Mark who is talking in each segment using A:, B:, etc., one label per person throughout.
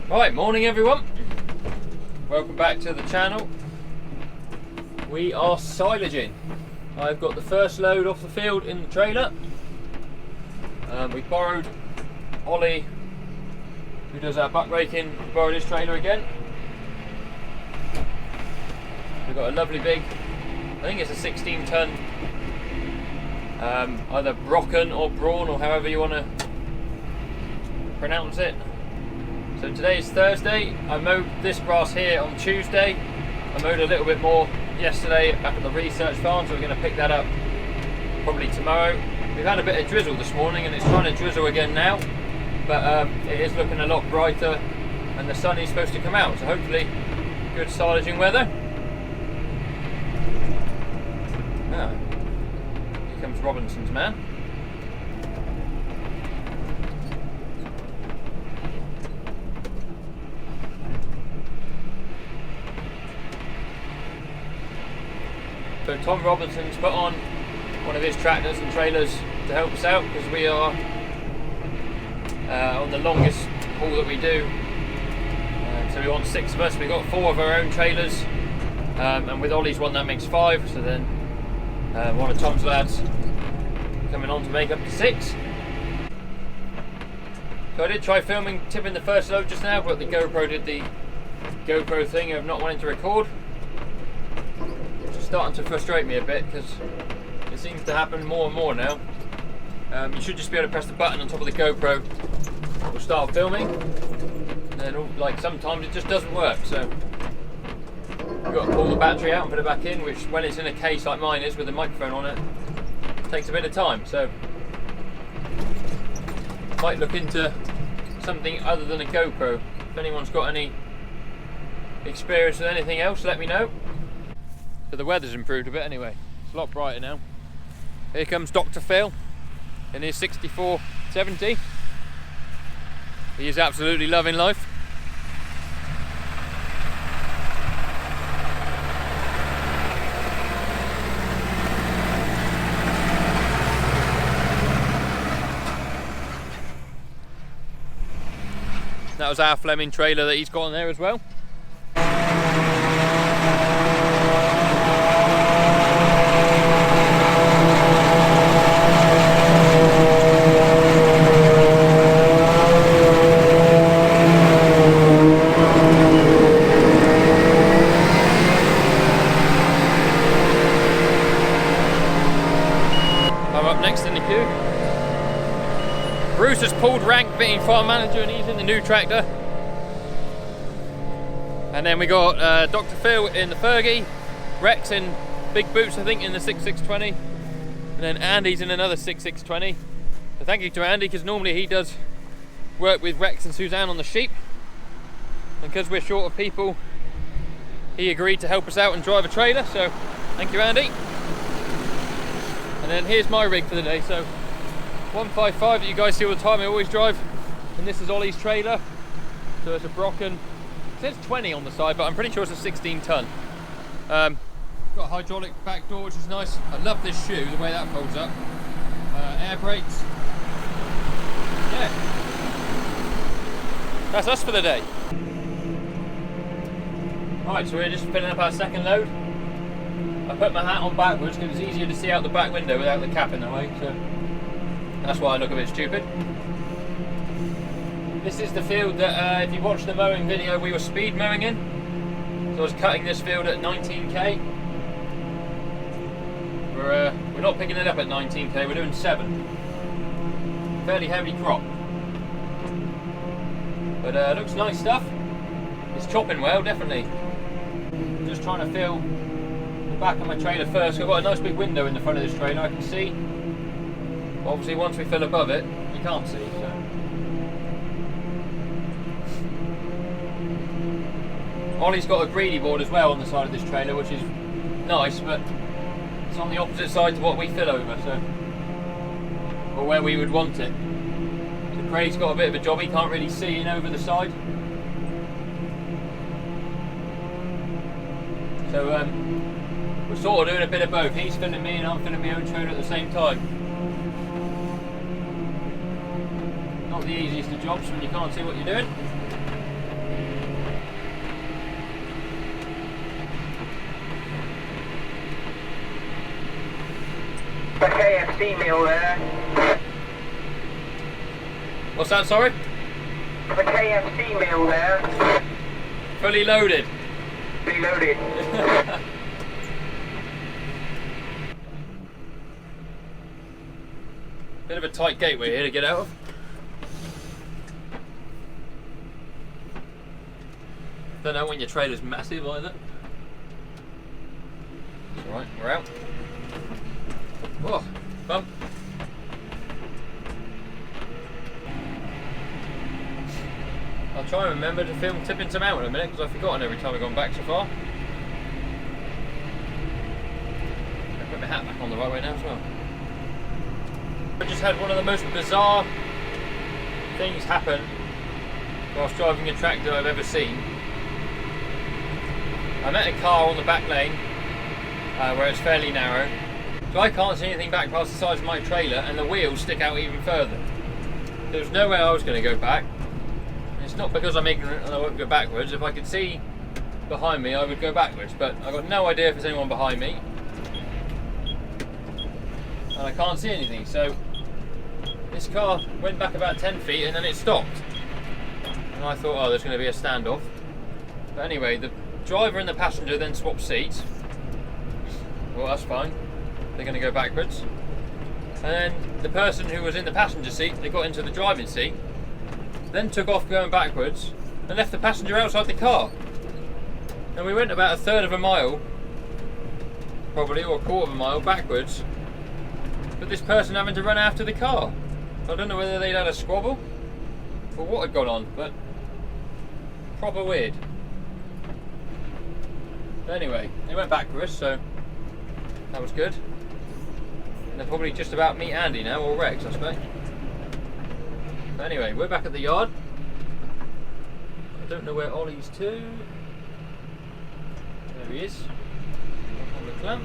A: Right, morning everyone. Welcome back to the channel. We are silaging. I've got the first load off the field in the trailer. We borrowed Ollie, who does our buck raking, borrowed his trailer again. We've got a lovely big, I think it's a 16 ton, either Brocken or Brawn or however you want to pronounce it. So today is Thursday. I mowed this grass here on Tuesday. I mowed a little bit more yesterday back at the research farm, so we're going to pick that up probably tomorrow. We've had a bit of drizzle this morning and it's trying to drizzle again now, but it is looking a lot brighter and the sun is supposed to come out, so hopefully good silaging weather. Here comes Robinson's man. So Tom Robinson's put on one of his tractors and trailers to help us out because we are on the longest haul that we do. So we want 6 of us. We've got 4 of our own trailers, and with Ollie's one that makes 5. So then one of Tom's lads coming on to make up to 6. So I did try tipping the first load just now, but the GoPro did the GoPro thing of not wanting to record. Starting to frustrate me a bit because it seems to happen more and more now. You should just be able to press the button on top of the GoPro, it will start filming, and then like sometimes it just doesn't work, so you've got to pull the battery out and put it back in, which when it's in a case like mine is with a microphone on it, takes a bit of time. So might look into something other than a GoPro. If anyone's got any experience with anything else, let me know. So the weather's improved a bit anyway. It's a lot brighter now. Here comes Dr. Phil in his 6470. He is absolutely loving life. That was our Fleming trailer that he's got on there as well. Next in the queue, Bruce has pulled rank being farm manager and he's in the new tractor. And then we got Dr. Phil in the Fergie, Rex in big boots I think in the 6620, and then Andy's in another 6620. So thank you to Andy because normally he does work with Rex and Suzanne on the sheep, and because we're short of people he agreed to help us out and drive a trailer, so thank you Andy. And then here's my rig for the day, so 155 that you guys see all the time, I always drive, and this is Ollie's trailer, so it's a Brocken, it says 20 on the side, but I'm pretty sure it's a 16 ton. Got a hydraulic back door, which is nice. I love this shoe, the way that folds up. Air brakes. Yeah. That's us for the day. Alright, so we're just filling up our second load. I put my hat on backwards because it's easier to see out the back window without the cap in the way, so that's why I look a bit stupid. This is the field that, if you watched the mowing video, we were speed mowing in. So I was cutting this field at 19k. We're not picking it up at 19k, we're doing 7. Fairly heavy crop. But looks nice stuff. It's chopping well, definitely. Just trying to feel back of my trailer first. I've got a nice big window in the front of this trailer I can see. But obviously once we fill above it you can't see, so. Ollie's got a greedy board as well on the side of this trailer, which is nice, but it's on the opposite side to what we fill over, so, or where we would want it. So Craig's got a bit of a job, he can't really see in over the side. So we're sort of doing a bit of both. He's filling me and I'm filling my own trailer at the same time. Not the easiest of jobs when you can't see what you're doing.
B: a KFC meal there.
A: What's that, sorry?
B: A KFC meal there.
A: Fully loaded.
B: Fully loaded.
A: Bit of a tight gateway here to get out of. Don't know when your trailer's massive either. It's alright, we're out. Oh, bump. I'll try and remember to film tipping some out in a minute because I've forgotten every time I've gone back so far. I'll put my hat back on the right way now as well. I just had one of the most bizarre things happen whilst driving a tractor I've ever seen. I met a car on the back lane where it's fairly narrow, so I can't see anything back past the size of my trailer and the wheels stick out even further. There was no way I was going to go back. It's not because I'm ignorant and I won't go backwards. If I could see behind me I would go backwards, but I've got no idea if there's anyone behind me and I can't see anything, so this car went back about 10 feet and then it stopped and I thought, oh, there's going to be a standoff. But anyway, the driver and the passenger then swapped seats. Well, that's fine, they're going to go backwards. And then the person who was in the passenger seat, they got into the driving seat, then took off going backwards and left the passenger outside the car. And we went about a third of a mile, probably, or a quarter of a mile backwards, with this person having to run after the car. I don't know whether they'd had a squabble or what had gone on, but proper weird. But anyway, they went backwards, so that was good. And they'll probably just about meet Andy now, or Rex, I suppose. But anyway, we're back at the yard. I don't know where Ollie's to. There he is. On the clamp.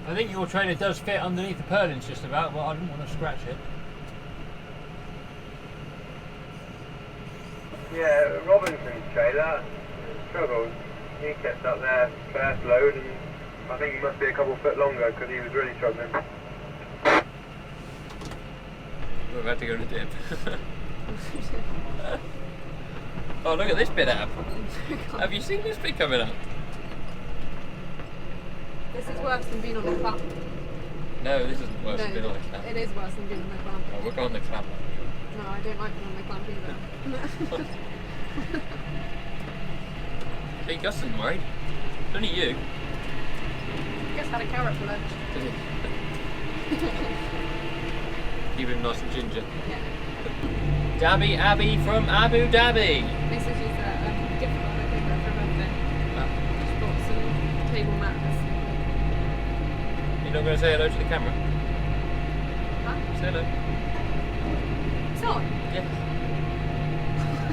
A: I think your trailer does fit underneath the purlins just about, but I didn't want to scratch it.
B: Yeah, Robinson's trailer struggled. He kept up there first load and I think he must be a couple foot longer because he was really struggling.
A: We've had to go to dip. Oh, look at this bit up. Have you seen this bit coming up?
C: This is worse than being on the clamp.
A: No, this isn't worse than being on the clamp.
C: It is worse than being on the clamp.
A: Oh, we'll go on the clamp.
C: No, I don't like being on the clamp either.
A: Hey, Gus isn't worried. It's only you.
C: Gus had a carrot for lunch.
A: Did he? Keep him nice and ginger.
C: Yeah.
A: Dabby Abby from Abu Dhabi.
C: This is just a gift card I think for a birthday. Just bought some table mats.
A: You're not going to say hello to the camera?
C: Huh?
A: Say hello.
C: It's on?
A: Yeah.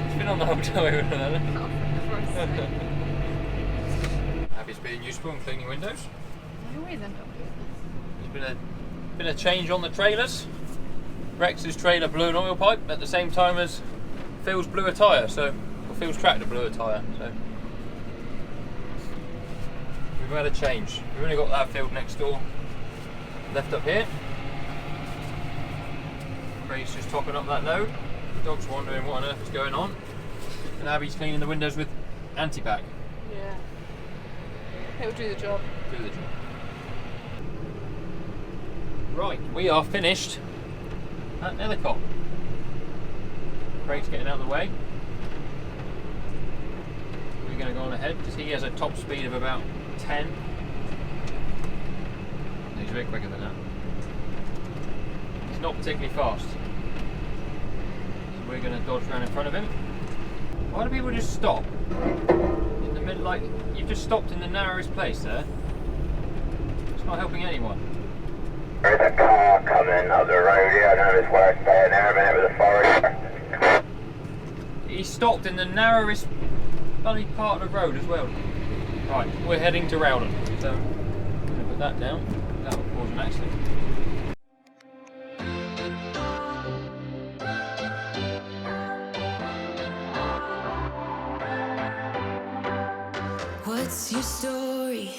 A: It's been on the whole time.
C: Oh, for Christ's sake.
A: Abby's being useful and cleaning windows.
C: I always end up doing
A: There's been a change on the trailers. Rex's trailer blew an oil pipe at the same time as Phil's blew a tyre, or Phil's tractor blew a tyre, so we've had a change. We've only got that field next door left up here. Craig's just topping up that load. The dog's wondering what on earth is going on. And Abby's cleaning the windows with anti-bac.
C: Yeah. It'll do the job.
A: Do the job. Right, we are finished at Nethercott. Craig's getting out of the way. We're going to go on ahead because he has a top speed of about 10. He's a bit quicker than that. He's not particularly fast. So we're going to dodge around in front of him. Why do people just stop? In the middle, like, you've just stopped in the narrowest place there. It's not helping anyone.
B: There's a car coming up the road here. I don't know if it's worth staying there, but it was a forest.
A: he stopped in the narrowest bloody part of the road as well. Right, we're heading to Rowden, so I'm going to put that down. That will cause an accident.
D: What's your story?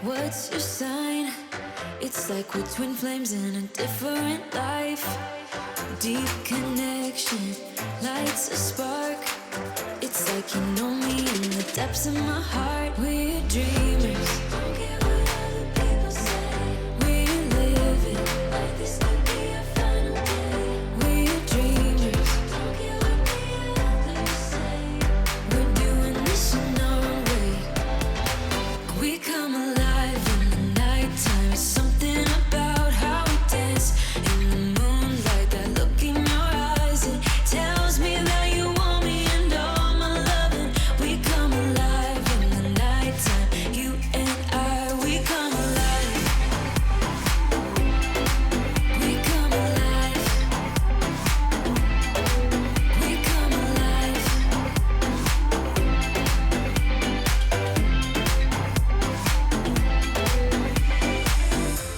D: What's your sign? It's like we're twin flames in a different life. Deep connection lights a spark. It's like you know me in the depths of my heart. We're dreamers. Don't care what other people say. We're living like this could be our final day. We're dreamers. Don't care what the others say. We're doing this in our own way. We come alive in the nighttime. Something about how we dance in the moonlight. That look in your eyes, it tells me that you want me and all my loving. We come alive in the nighttime. You and I, we come alive. We come alive. We come alive.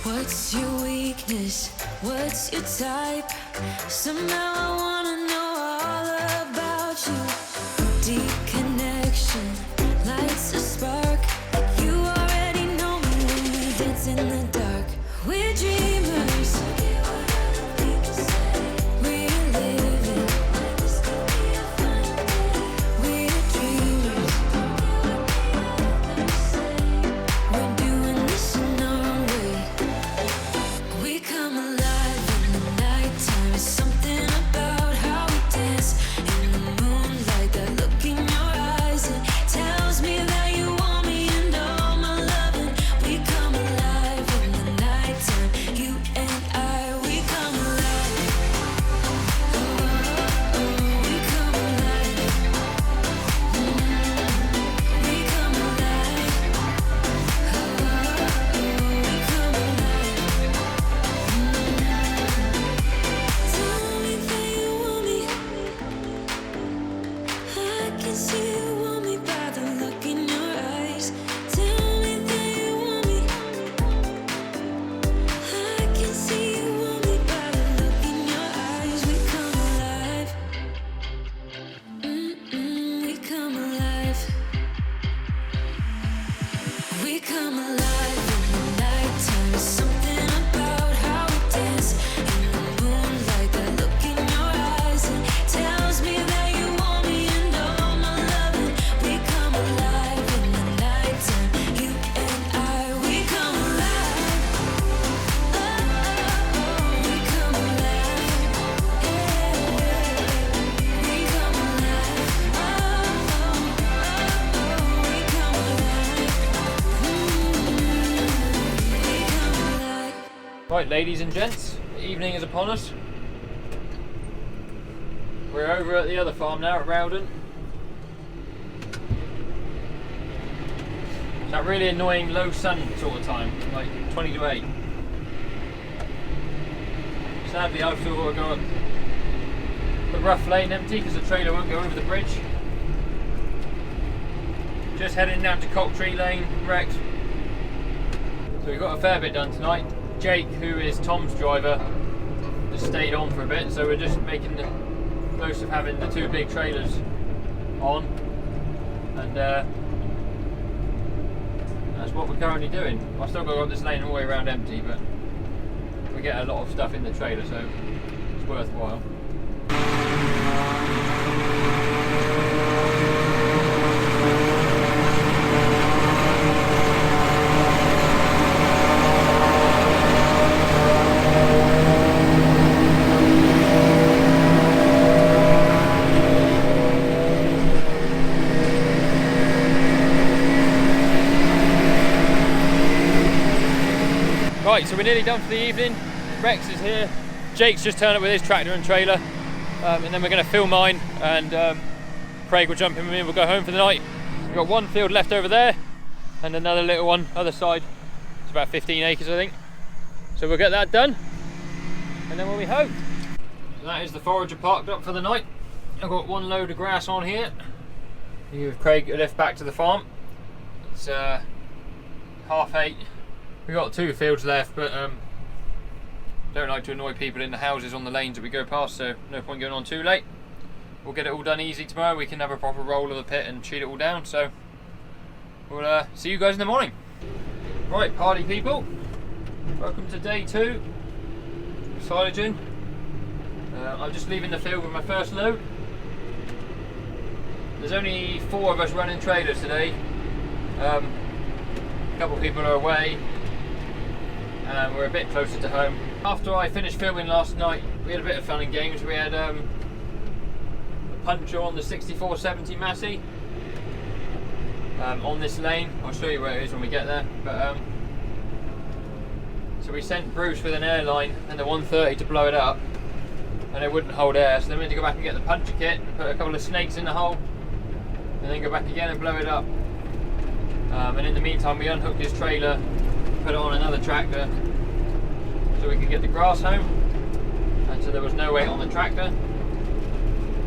D: What's your weakness? What's your type? Somehow I wanna know all about you. Deep connection lights a spark. You already know me when we dance in the dark. We're dreamers. We're living like this could be our final day. We're dreamers. We're doing this in our own way. We come alive in the nighttime. Something about how we dance in the moonlight. That look in your eyes, it tells me that you want me and all my loving. We come alive in the nighttime. You and I, we come alive. Oh, we come alive. We come alive. Oh, we come alive. Tell me that you want me. I can see you want me by the look in your eyes. Tell me that you want me. I can see you want me by the look in your eyes. We come alive. We come alive. We come alive in the nighttime. Something about how we dance in the moonlight. That look in your eyes, it tells me that you want me and all my loving. We come alive in the nighttime. You and I, we come alive. Oh, we come alive. We come alive. We come alive.
A: Right, ladies and gents, the evening is upon us. We're over at the other farm now at Rowden. It's that really annoying low sun sort of time, like 20 to 8. Sadly, I've still got to go up the rough lane empty because the trailer won't go over the bridge. Just heading down to Cocktree Lane, Rex. So we've got a fair bit done tonight. Jake, who is Tom's driver, just stayed on for a bit, so we're just making the most of having the two big trailers on, and that's what we're currently doing. I've still got to go up this lane all the way around empty, but we get a lot of stuff in the trailer, so it's worthwhile. Right, so we're nearly done for the evening. Rex is here. Jake's just turned up with his tractor and trailer, and then we're going to fill mine, and Craig will jump in with me and we'll go home for the night. We've got one field left over there and another little one other side. It's about 15 acres, I think. So we'll get that done and then we'll be home. So that is the forager parked up for the night. I've got one load of grass on here. You give Craig a lift back to the farm. It's 8:30. We've got 2 fields left, but don't like to annoy people in the houses on the lanes that we go past, so no point going on too late. We'll get it all done easy tomorrow. We can have a proper roll of the pit and sheet it all down, so we'll see you guys in the morning. Right, party people, welcome to day 2 of silaging. I'm just leaving the field with my first load. There's only 4 of us running trailers today. A couple of people are away and we're a bit closer to home. After I finished filming last night, we had a bit of fun and games. We had a puncture on the 6470 Massey on this lane. I'll show you where it is when we get there. But so we sent Bruce with an airline and the 130 to blow it up, and it wouldn't hold air, so then we had to go back and get the puncture kit and put a couple of snakes in the hole and then go back again and blow it up. And in the meantime we unhooked his trailer, put it on another tractor so we could get the grass home, and so there was no weight on the tractor,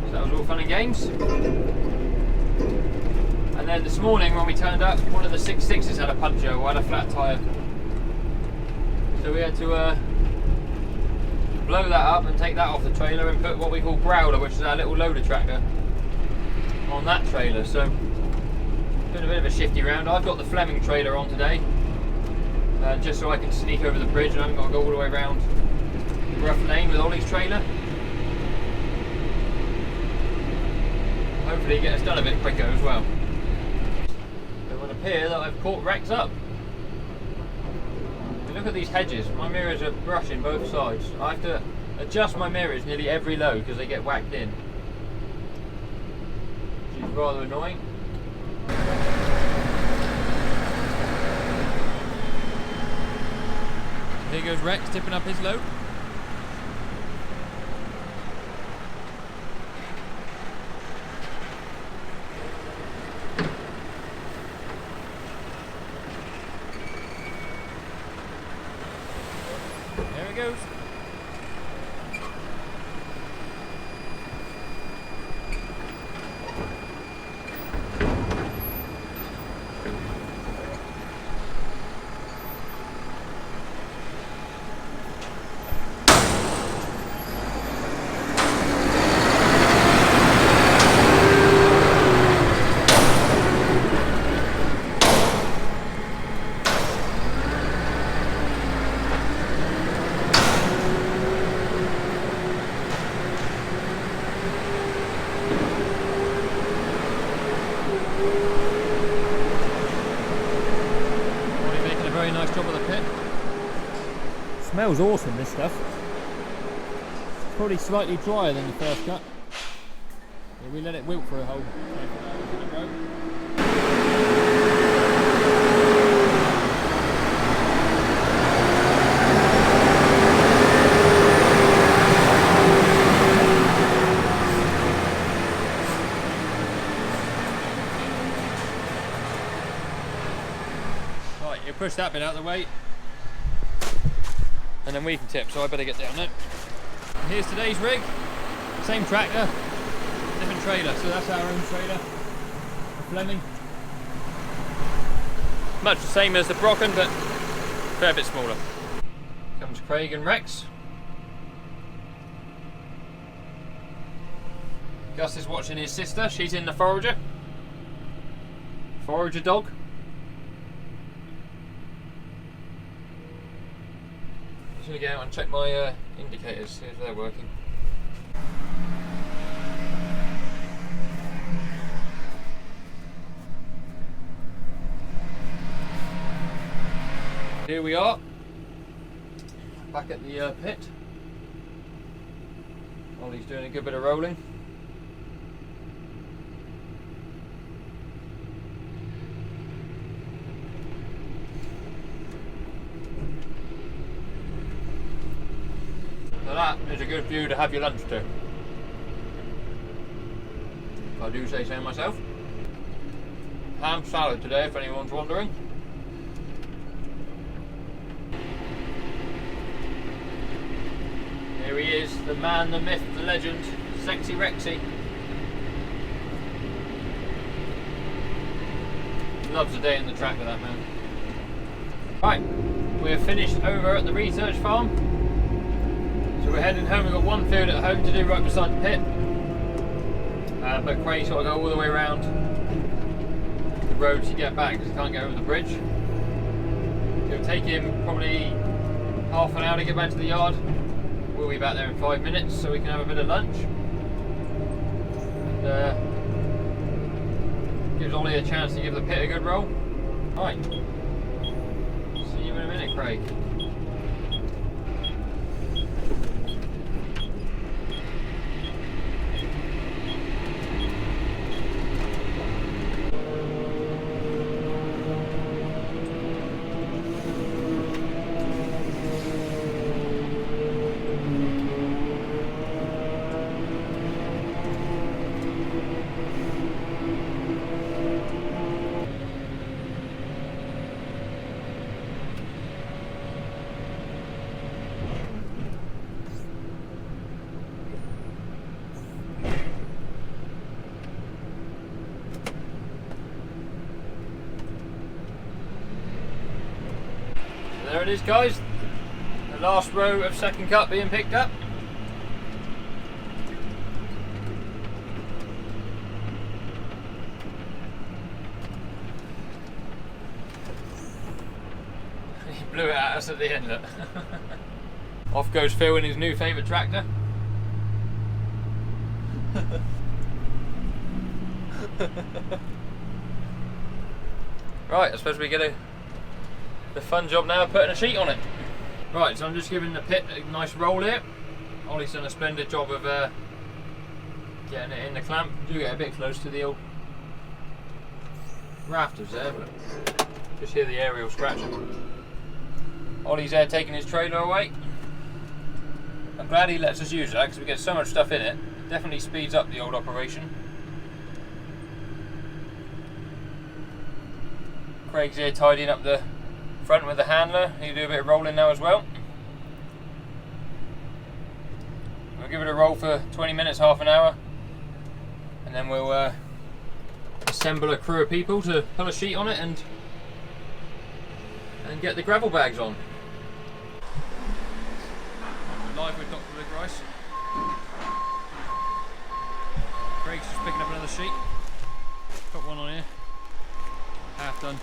A: so that was all fun and games. And then this morning when we turned up, one of the 6.6s had a puncture or had a flat tyre, so we had to blow that up and take that off the trailer and put what we call Growler, which is our little loader tractor, on that trailer. So doing a bit of a shifty round. I've got the Fleming trailer on today, just so I can sneak over the bridge and I haven't got to go all the way around the rough lane with Ollie's trailer. Hopefully get us done a bit quicker as well. It would appear that I've caught Rex up. Look at these hedges. My mirrors are brushing both sides. I have to adjust my mirrors nearly every load because they get whacked in, which is rather annoying. Here goes Rex tipping up his load. There he goes. Nice job of the pit. Smells awesome, this stuff. It's probably slightly drier than the first cut. Yeah, we let it wilt for a whole 24 hours in a row. You push that bit out of the way and then we can tip, so I better get down now. And here's today's rig. Same tractor, different trailer, so that's our own trailer, the Fleming. Much the same as the Brocken, but a fair bit smaller. Comes Craig and Rex. Gus is watching his sister, she's in the forager. Forager dog. I'm going to go out and check my indicators, see if they're working. Here we are, back at the pit. Ollie's doing a good bit of rolling. So that is a good view to have your lunch to, if I do say so myself. Ham salad today, if anyone's wondering. Here he is, the man, the myth, the legend, Sexy Rexy. loves a day in the tractor, that man. Right, we're finished over at the research farm. So we're heading home. We've got one field at home to do right beside the pit. But Craig's got to go all the way around the road to get back because he can't get over the bridge. It'll take him probably half an hour to get back to the yard. We'll be back there in 5 minutes so we can have a bit of lunch. And, gives Ollie a chance to give the pit a good roll. Right. See you in a minute, Craig. There it is, guys. The last row of second cut being picked up. He blew it at us at the end, look. Off goes Phil in his new favourite tractor. Right, I suppose we get the fun job now of putting a sheet on it. Right, so I'm just giving the pit a nice roll here. Ollie's done a splendid job of getting it in the clamp. Do get a bit close to the old rafters there, but just hear the aerial scratching. Ollie's there taking his trailer away. I'm glad he lets us use that because we get so much stuff in it. Definitely speeds up the old operation. Craig's here tidying up the front with the handler. He'll do a bit of rolling now as well. We'll give it a roll for 20 minutes, half an hour, and then we'll assemble a crew of people to put a sheet on it and get the gravel bags on. We're live with Dr. Luke Rice. Craig's just picking up another sheet. Got one on here. Half done.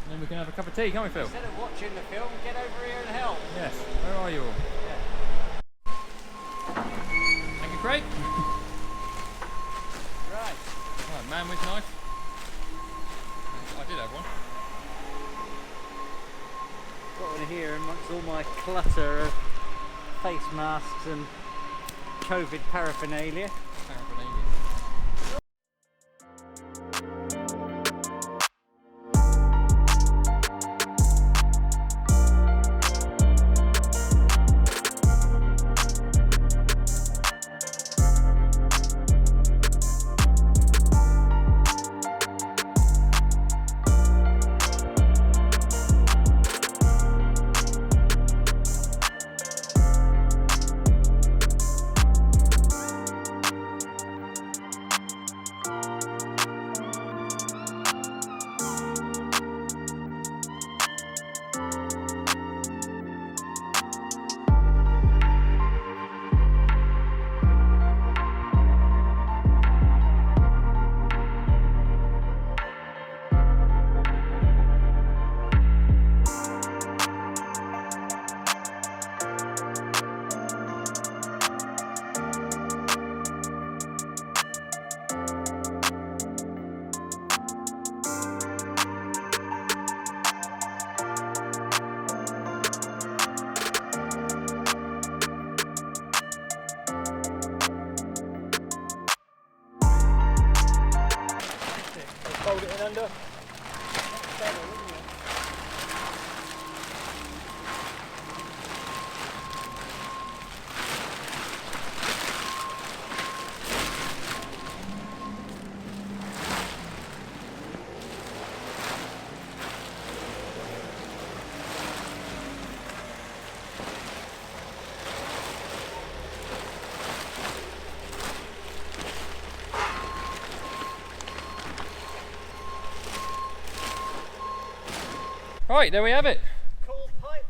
A: And then we can have a cup of tea, can't we, Phil?
E: Instead of watching the film, get over here and help.
A: Yes. Where are you all?
E: Yeah.
A: Thank you, Craig.
E: Right.
A: Right, man with knife. I did have one.
E: Got one here amongst all my clutter of face masks and COVID paraphernalia.
A: Paraphernalia. Fold it in under. That's better, wouldn't it? Right, there we have it.
E: Cool pipe.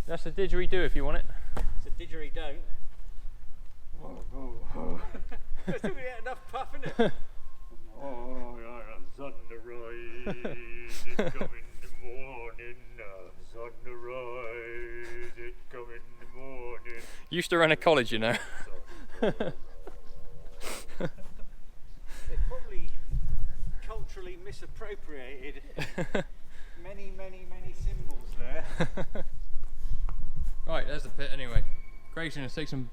A: That's a didgeridoo if you want it.
E: It's a didgeridoo. It's going to get enough puff, isn't it?
B: Oh, sunrise, it come in the morning, sunrise, it come in the morning.
A: Used to run a college, you know.
E: They've probably culturally misappropriated many, many, many symbols there.
A: Right, there's the pit anyway. Craig's going to take some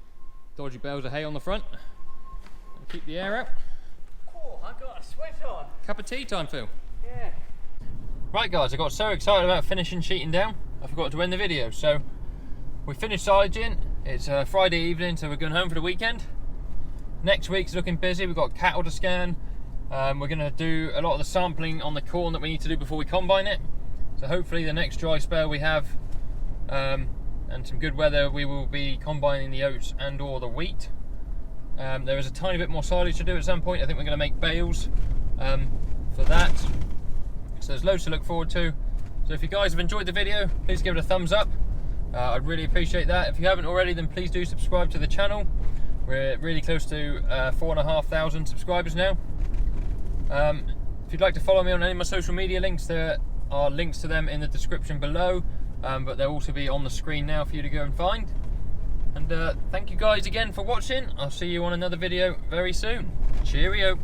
A: dodgy bales of hay on the front and keep the air out.
E: Oh, I got a sweat on.
A: Cup of tea time, Phil.
E: Yeah.
A: Right guys, I got so excited about finishing sheeting down, I forgot to end the video. So we finished silaging. It's Friday evening, so we're going home for the weekend. Next week's looking busy. We've got cattle to scan. We're going to do a lot of the sampling on the corn that we need to do before we combine it. So hopefully the next dry spell we have and some good weather, we will be combining the oats and or the wheat. There is a tiny bit more silage to do at some point. I think we're going to make bales for that. So there's loads to look forward to. So if you guys have enjoyed the video, please give it a thumbs up. I'd really appreciate that. If you haven't already, then please do subscribe to the channel. We're really close to 4,500 subscribers now. If you'd like to follow me on any of my social media links, there are links to them in the description below, but they'll also be on the screen now for you to go and find. And thank you guys again for watching. I'll see you on another video very soon. Cheerio.